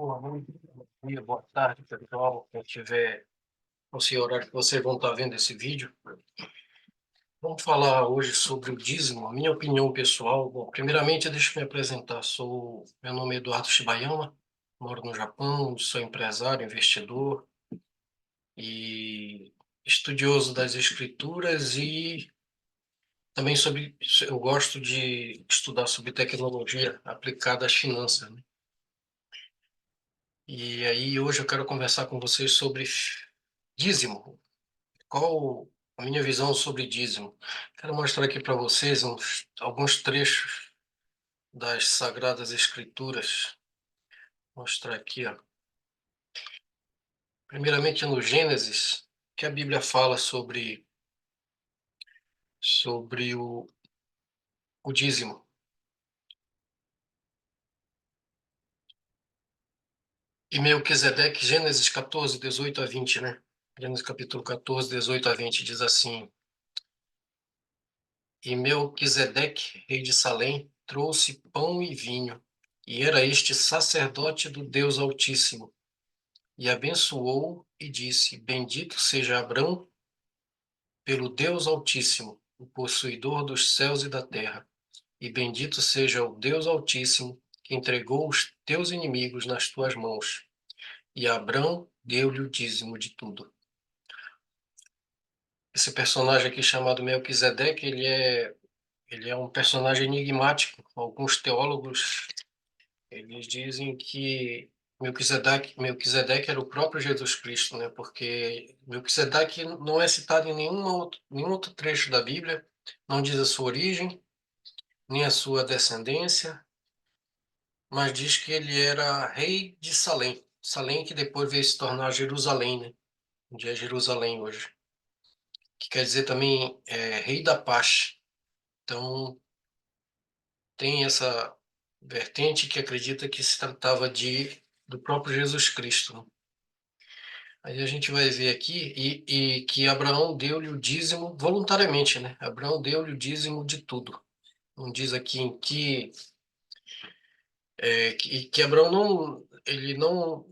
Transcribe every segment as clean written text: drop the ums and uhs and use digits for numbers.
Boa noite, bom dia, boa tarde, pessoal. Quem tiver no seu horário que vocês vão estar vendo esse vídeo. Vamos falar hoje sobre o dízimo, a minha opinião pessoal. Bom, primeiramente, deixa eu me apresentar. Meu nome é Eduardo Shibayama, moro no Japão, sou empresário, investidor e estudioso das escrituras e também eu gosto de estudar sobre tecnologia aplicada às finanças, né? E aí hoje eu quero conversar com vocês sobre dízimo. Qual a minha visão sobre dízimo? Quero mostrar aqui para vocês alguns trechos das Sagradas Escrituras. Vou mostrar aqui, ó. Primeiramente no Gênesis, que a Bíblia fala sobre o dízimo. E Melquisedeque, Gênesis 14, 18 a 20, né? Gênesis capítulo 14, 18 a 20 diz assim: E Melquisedeque, rei de Salém, trouxe pão e vinho, e era este sacerdote do Deus Altíssimo. E abençoou e disse: Bendito seja Abrão pelo Deus Altíssimo, o possuidor dos céus e da terra. E bendito seja o Deus Altíssimo, que entregou os teus inimigos nas tuas mãos. E Abrão deu-lhe o dízimo de tudo. Esse personagem aqui chamado Melquisedeque, ele é um personagem enigmático. Alguns teólogos, eles dizem que Melquisedeque era o próprio Jesus Cristo, né? Porque Melquisedeque não é citado em nenhum outro trecho da Bíblia, não diz a sua origem, nem a sua descendência, mas diz que ele era rei de Salém. Salém que depois veio se tornar Jerusalém, né? Onde é Jerusalém hoje. Que quer dizer também rei da paz. Então, tem essa vertente que acredita que se tratava do próprio Jesus Cristo, né? Aí a gente vai ver aqui e que Abraão deu-lhe o dízimo voluntariamente, né? Abraão deu-lhe o dízimo de tudo. Não diz aqui em que Abraão ele não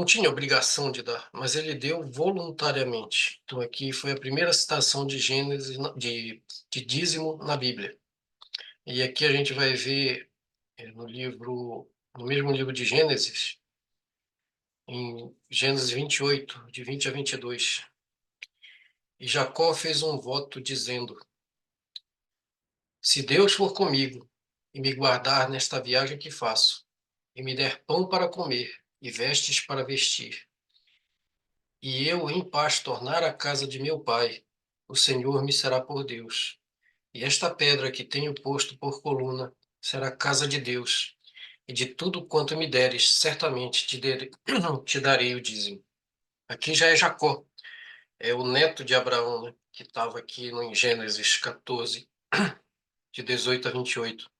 tinha obrigação de dar, mas ele deu voluntariamente. Então aqui foi a primeira citação de Gênesis de dízimo na Bíblia. E aqui a gente vai ver no mesmo livro de Gênesis, em Gênesis 28, de 20 a 22. E Jacó fez um voto dizendo: Se Deus for comigo e me guardar nesta viagem que faço, e me der pão para comer e vestes para vestir, e eu em paz tornar a casa de meu pai, o Senhor me será por Deus. E esta pedra que tenho posto por coluna será a casa de Deus. E de tudo quanto me deres, certamente te darei o dízimo. Aqui já é Jacó, é o neto de Abraão, né, que estava aqui no Gênesis 14, de 18 a 28.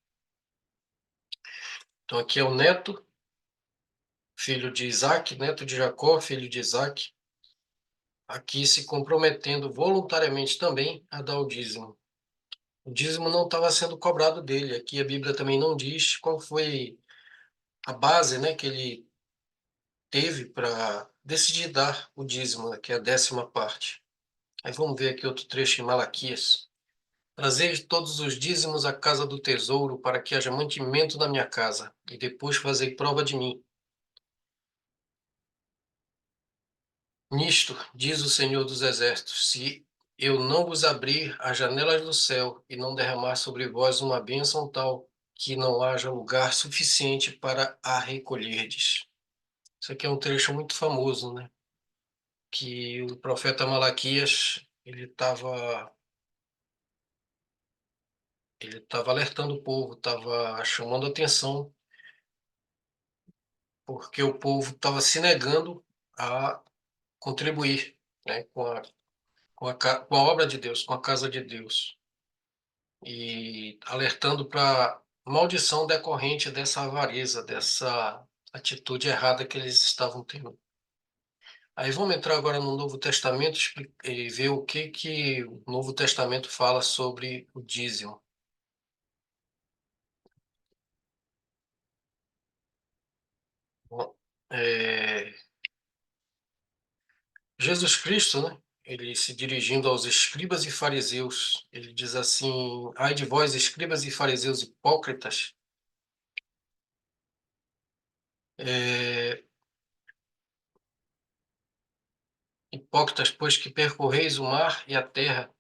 Então aqui é o neto, filho de Isaac, neto de Jacó, filho de Isaac, aqui se comprometendo voluntariamente também a dar o dízimo. O dízimo não estava sendo cobrado dele. Aqui a Bíblia também não diz qual foi a base, né, que ele teve para decidir dar o dízimo, né, que é a 10ª parte. Aí vamos ver aqui outro trecho em Malaquias. Trazei todos os dízimos à casa do tesouro, para que haja mantimento na minha casa, e depois fazei prova de mim. Nisto, diz o Senhor dos Exércitos, se eu não vos abrir as janelas do céu e não derramar sobre vós uma bênção tal, que não haja lugar suficiente para a recolherdes. Isso aqui é um trecho muito famoso, né? Que o profeta Malaquias, ele estava alertando o povo, estava chamando a atenção, porque o povo estava se negando a contribuir, né, com a obra de Deus, com a casa de Deus, e alertando para maldição decorrente dessa avareza, dessa atitude errada que eles estavam tendo. Aí vamos entrar agora no Novo Testamento e ver o que o Novo Testamento fala sobre o dízimo. Bom, é, Jesus Cristo, né? Ele se dirigindo aos escribas e fariseus, ele diz assim: ai de vós, escribas e fariseus hipócritas, é, hipócritas, pois que percorreis o mar e a terra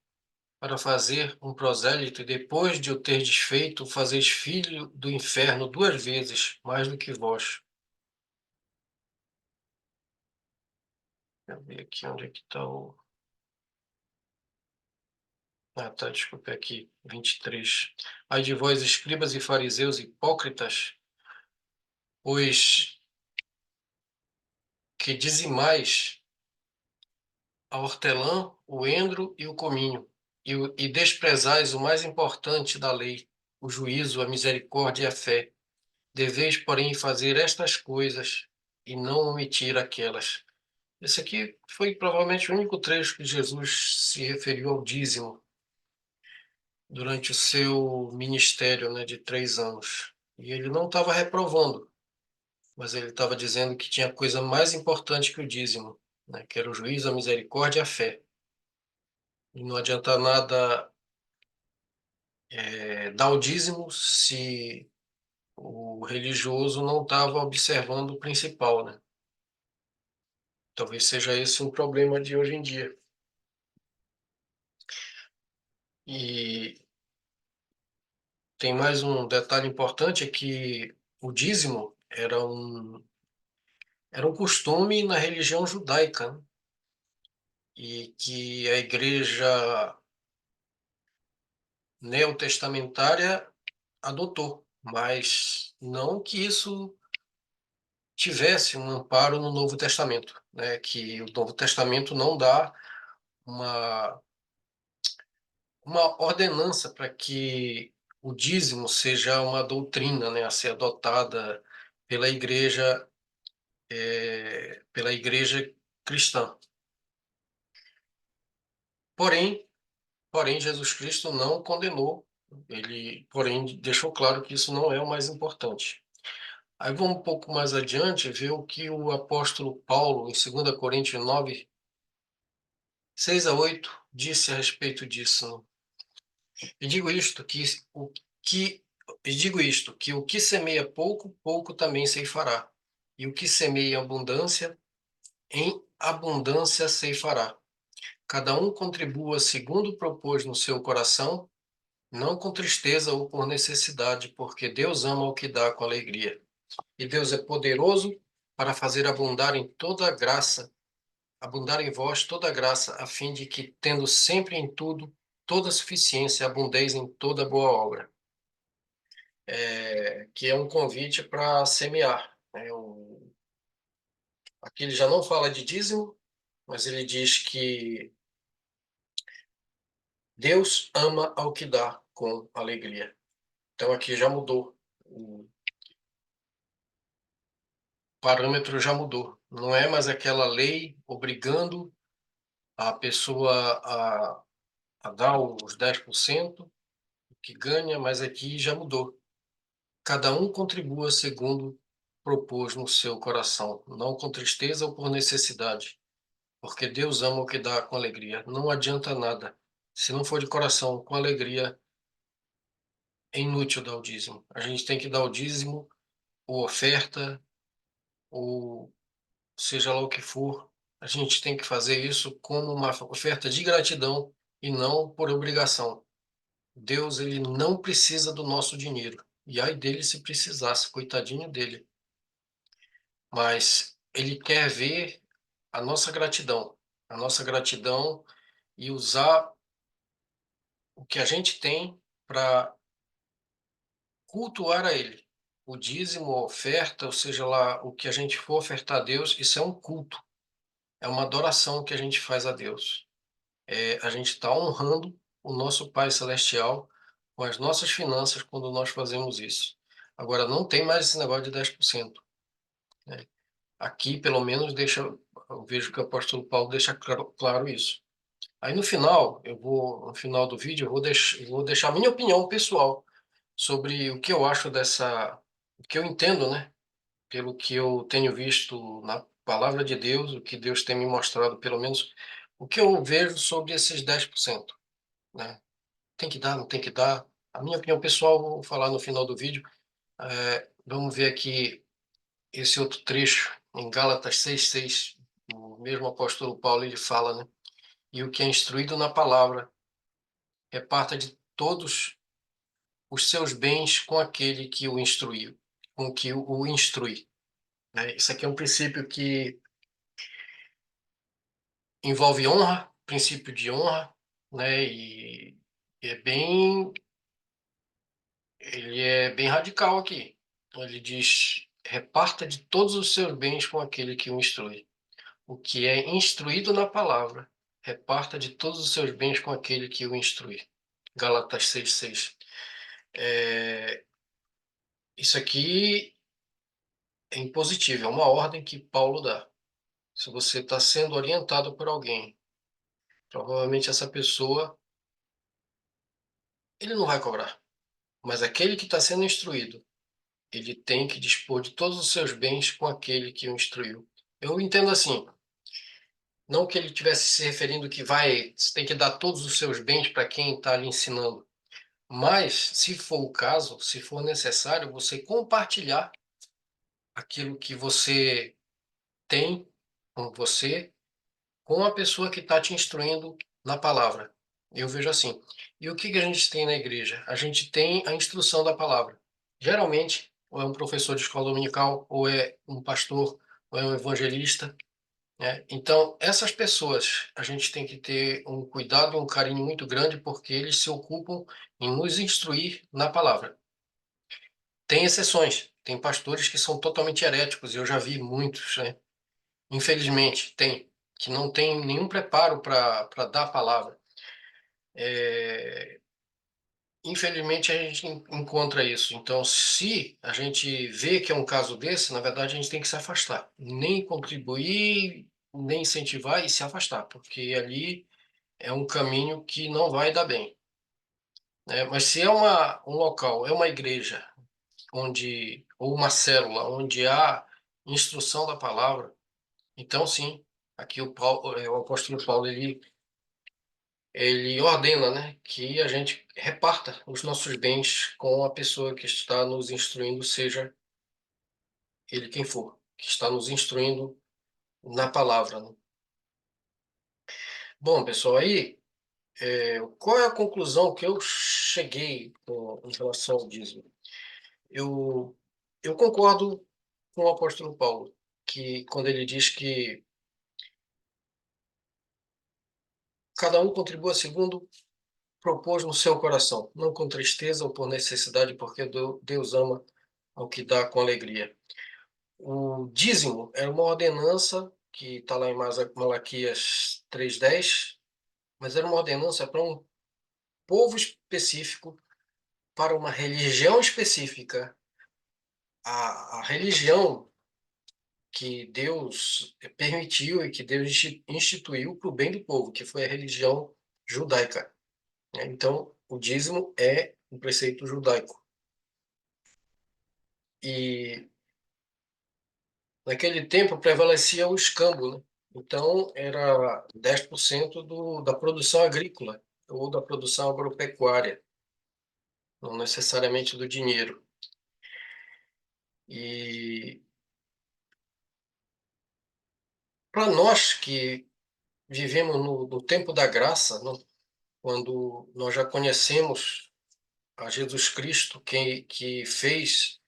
para fazer um prosélito, e depois de o ter desfeito, fazeis filho do inferno 2 vezes mais do que vós. Deixa eu ver aqui onde é que está o. Ah, tá, desculpe aqui, 23. Ai de vós, escribas e fariseus hipócritas, pois que dizimais a hortelã, o endro e o cominho, e desprezais o mais importante da lei, o juízo, a misericórdia e a fé. Deveis, porém, fazer estas coisas e não omitir aquelas. Esse aqui foi provavelmente o único trecho que Jesus se referiu ao dízimo durante o seu ministério, né, de 3 anos. E ele não estava reprovando, mas ele estava dizendo que tinha coisa mais importante que o dízimo, né, que era o juízo, a misericórdia e a fé. E não adianta nada dar o dízimo se o religioso não estava observando o principal, né? Talvez seja esse um problema de hoje em dia. E tem mais um detalhe importante, é que o dízimo era um costume na religião judaica, né? E que a igreja neotestamentária adotou, mas não que isso tivesse um amparo no Novo Testamento, né? Que o Novo Testamento não dá uma, uma ordenança para que o dízimo seja uma doutrina, né, a ser adotada pela igreja cristã. Porém, Jesus Cristo não condenou, ele, porém, deixou claro que isso não é o mais importante. Aí vamos um pouco mais adiante ver o que o apóstolo Paulo, em 2 Coríntios 9, 6 a 8, disse a respeito disso. E digo isto, que, que o que semeia pouco, pouco também ceifará. E o que semeia em abundância ceifará. Cada um contribua segundo propôs no seu coração, não com tristeza ou por necessidade, porque Deus ama o que dá com alegria. E Deus é poderoso para fazer abundar em vós toda graça, a fim de que, tendo sempre em tudo toda suficiência, abundeis em toda boa obra. Que é um convite para semear. Aqui ele já não fala de dízimo, mas ele diz que Deus ama ao que dá com alegria. Então aqui já mudou. O parâmetro já mudou. Não é mais aquela lei obrigando a pessoa a dar os 10% que ganha, mas aqui já mudou. Cada um contribua segundo propôs no seu coração, não com tristeza ou por necessidade, porque Deus ama o que dá com alegria. Não adianta nada. Se não for de coração, com alegria, é inútil dar o dízimo. A gente tem que dar o dízimo, ou oferta, ou seja lá o que for. A gente tem que fazer isso como uma oferta de gratidão e não por obrigação. Deus, ele não precisa do nosso dinheiro. E ai dele se precisasse, coitadinho dele. Mas ele quer ver a nossa gratidão e usar o que a gente tem para cultuar a Ele. O dízimo, a oferta, ou seja lá, o que a gente for ofertar a Deus, isso é um culto, é uma adoração que a gente faz a Deus. A gente está honrando o nosso Pai Celestial com as nossas finanças quando nós fazemos isso. Agora, não tem mais esse negócio de 10%, né? Aqui, pelo menos, eu vejo que o apóstolo Paulo deixa claro isso. Aí no final do vídeo, eu vou deixar a minha opinião pessoal sobre o que eu acho o que eu entendo, né, pelo que eu tenho visto na palavra de Deus, o que Deus tem me mostrado, pelo menos o que eu vejo sobre esses 10%, né? Tem que dar, não tem que dar? A minha opinião pessoal, vou falar no final do vídeo. Vamos ver aqui esse outro trecho em Gálatas 6:6, o mesmo apóstolo Paulo ele fala, né? E o que é instruído na palavra, reparta de todos os seus bens com aquele que o instruiu, com que o instrui, né? Isso aqui é um princípio que envolve honra, princípio de honra, né? E ele é bem radical aqui. Ele diz: reparta de todos os seus bens com aquele que o instrui. O que é instruído na palavra, reparta de todos os seus bens com aquele que o instrui. Gálatas 6:6. Isso aqui é impositivo, é uma ordem que Paulo dá. Se você está sendo orientado por alguém, provavelmente essa pessoa, ele não vai cobrar. Mas aquele que está sendo instruído, ele tem que dispor de todos os seus bens com aquele que o instruiu. Eu entendo assim, não que ele estivesse se referindo que você tem que dar todos os seus bens para quem está lhe ensinando, mas, se for o caso, se for necessário, você compartilhar aquilo que você tem com você, com a pessoa que está te instruindo na palavra. Eu vejo assim. E o que que a gente tem na igreja? A gente tem a instrução da palavra. Geralmente, ou é um professor de escola dominical, ou é um pastor, ou é um evangelista, né? Então, essas pessoas, a gente tem que ter um cuidado e um carinho muito grande, porque eles se ocupam em nos instruir na palavra. Tem exceções, tem pastores que são totalmente heréticos, e eu já vi muitos, né? Infelizmente, tem, que não tem nenhum preparo para dar a palavra. É, Infelizmente, a gente encontra isso. Então, se a gente vê que é um caso desse, na verdade, a gente tem que se afastar. Nem contribuir, nem incentivar e se afastar, porque ali é um caminho que não vai dar bem, né? Mas se é um local, é uma igreja, ou uma célula, onde há instrução da palavra, então sim, aqui o apóstolo Paulo, ele ordena, né, que a gente reparta os nossos bens com a pessoa que está nos instruindo, seja ele quem for, que está nos instruindo na palavra, né? Bom, pessoal, aí, qual é a conclusão que eu cheguei em relação ao dízimo? Eu, eu concordo com o apóstolo Paulo, que quando ele diz que cada um contribua segundo propôs no seu coração, não com tristeza ou por necessidade, porque Deus ama ao que dá com alegria. O dízimo era uma ordenança que está lá em Malaquias 3:10, mas era uma ordenança para um povo específico, para uma religião específica. A religião que Deus permitiu e que Deus instituiu para o bem do povo, que foi a religião judaica, né? Então, o dízimo é um preceito judaico. E naquele tempo prevalecia o escambo, né? Então, era 10% da produção agrícola ou da produção agropecuária, não necessariamente do dinheiro. E para nós que vivemos no tempo da graça, né? Quando nós já conhecemos a Jesus Cristo, que fez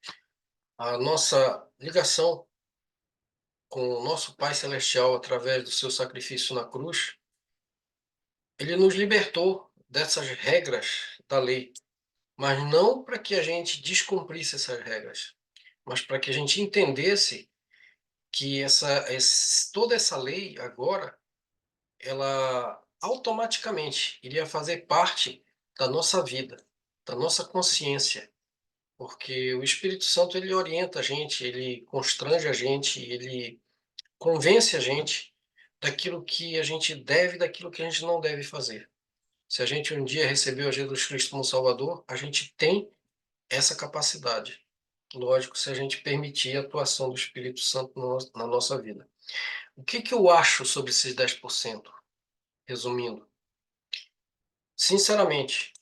a nossa ligação com o nosso Pai Celestial através do seu sacrifício na cruz, ele nos libertou dessas regras da lei, mas não para que a gente descumprisse essas regras, mas para que a gente entendesse que toda essa lei agora, ela automaticamente iria fazer parte da nossa vida, da nossa consciência, porque o Espírito Santo ele orienta a gente, ele constrange a gente, ele convence a gente daquilo que a gente deve, daquilo que a gente não deve fazer. Se a gente um dia recebeu a Jesus Cristo como Salvador, a gente tem essa capacidade. lógico, se a gente permitir a atuação do Espírito Santo na nossa vida. O que que eu acho sobre esses 10%? Resumindo, sinceramente,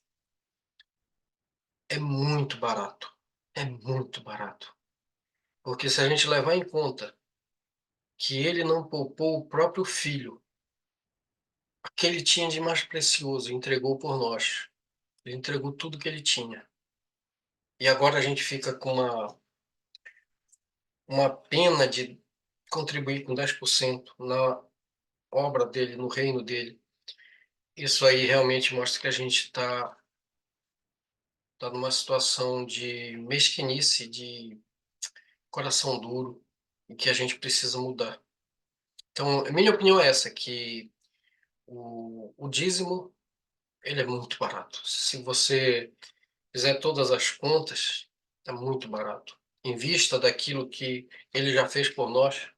é muito barato. É muito barato. Porque se a gente levar em conta que ele não poupou o próprio filho, o que ele tinha de mais precioso, entregou por nós. Ele entregou tudo que ele tinha. E agora a gente fica com uma pena de contribuir com 10% na obra dele, no reino dele. Isso aí realmente mostra que a gente tá numa situação de mesquinice, de coração duro, e que a gente precisa mudar. Então, a minha opinião é essa, que o dízimo, ele é muito barato. Se você fizer todas as contas, é muito barato. Em vista daquilo que ele já fez por nós.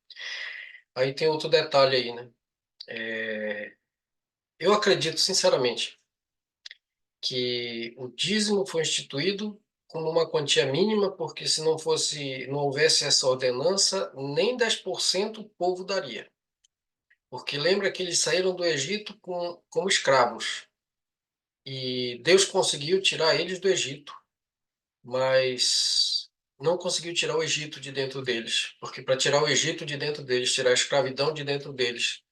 Aí tem outro detalhe aí, né? Eu acredito, sinceramente, que o dízimo foi instituído como uma quantia mínima, porque se não houvesse essa ordenança, nem 10% o povo daria. Porque lembra que eles saíram do Egito como escravos. E Deus conseguiu tirar eles do Egito, mas não conseguiu tirar o Egito de dentro deles. Porque para tirar o Egito de dentro deles, tirar a escravidão de dentro deles,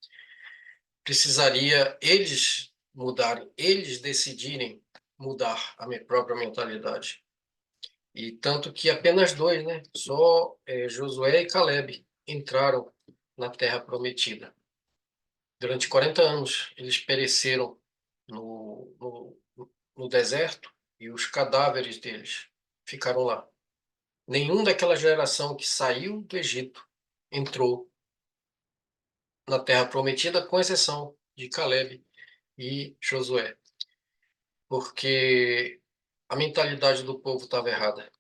precisaria eles mudarem, eles decidirem mudar a minha própria mentalidade. E tanto que apenas dois, né? Só Josué e Caleb entraram na Terra Prometida. Durante 40 anos, eles pereceram no, no deserto e os cadáveres deles ficaram lá. Nenhum daquela geração que saiu do Egito entrou na Terra Prometida, com exceção de Caleb e Josué, porque a mentalidade do povo estava errada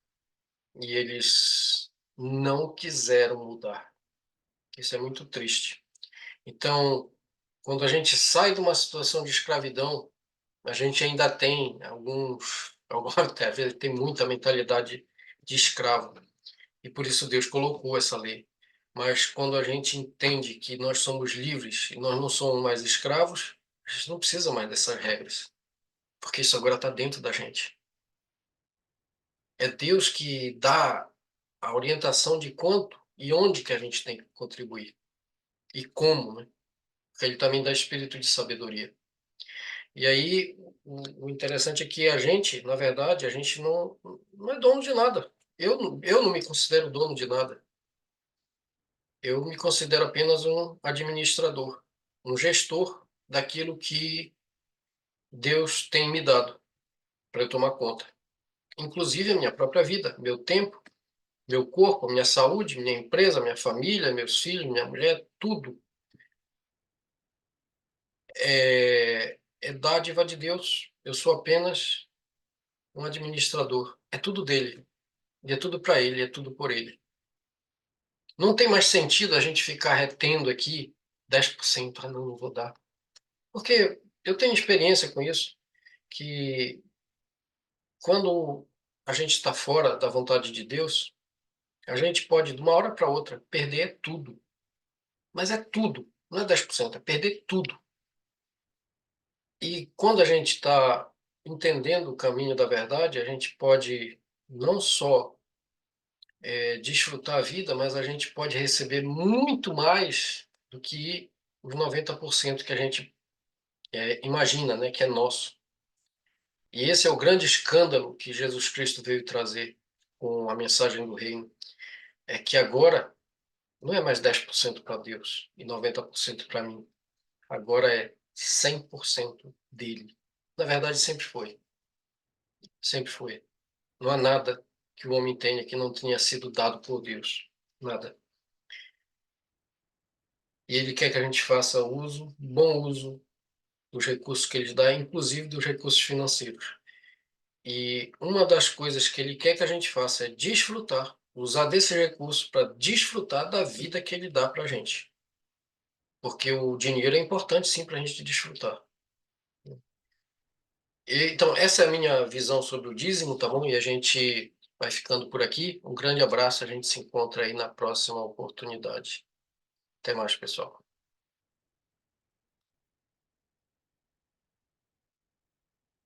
e eles não quiseram mudar. Isso é muito triste. Então, quando a gente sai de uma situação de escravidão, a gente ainda tem alguns até vezes tem muita mentalidade de escravo. E por isso Deus colocou essa lei. Mas quando a gente entende que nós somos livres e nós não somos mais escravos, a gente não precisa mais dessas regras, porque isso agora está dentro da gente. É Deus que dá a orientação de quanto e onde que a gente tem que contribuir e como, né? Porque Ele também dá espírito de sabedoria. E aí o interessante é que a gente, na verdade, a gente não é dono de nada. Eu não me considero dono de nada. Eu me considero apenas um administrador, um gestor daquilo que Deus tem me dado para eu tomar conta. Inclusive a minha própria vida, meu tempo, meu corpo, minha saúde, minha empresa, minha família, meus filhos, minha mulher, tudo é dádiva de Deus. Eu sou apenas um administrador. É tudo dele. E é tudo para ele, é tudo por ele. Não tem mais sentido a gente ficar retendo aqui 10%. Ah, não vou dar. Porque eu tenho experiência com isso, que quando a gente está fora da vontade de Deus, a gente pode, de uma hora para outra, perder tudo. Mas é tudo. Não é 10%, é perder tudo. E quando a gente está entendendo o caminho da verdade, a gente pode não só desfrutar a vida, mas a gente pode receber muito mais do que os 90% que a gente imagina, né, que é nosso. E esse é o grande escândalo que Jesus Cristo veio trazer com a mensagem do reino, é que agora não é mais 10% para Deus e 90% para mim. Agora é 100% dele. Na verdade, sempre foi. Sempre foi. Não há nada que o homem tenha que não tenha sido dado por Deus. Nada. E ele quer que a gente faça uso, bom uso dos recursos que ele dá, inclusive dos recursos financeiros. E uma das coisas que ele quer que a gente faça é desfrutar, usar desses recursos para desfrutar da vida que ele dá para a gente. Porque o dinheiro é importante, sim, para a gente desfrutar. Então, essa é a minha visão sobre o dízimo, tá bom? E a gente vai ficando por aqui. Um grande abraço, a gente se encontra aí na próxima oportunidade. Até mais, pessoal.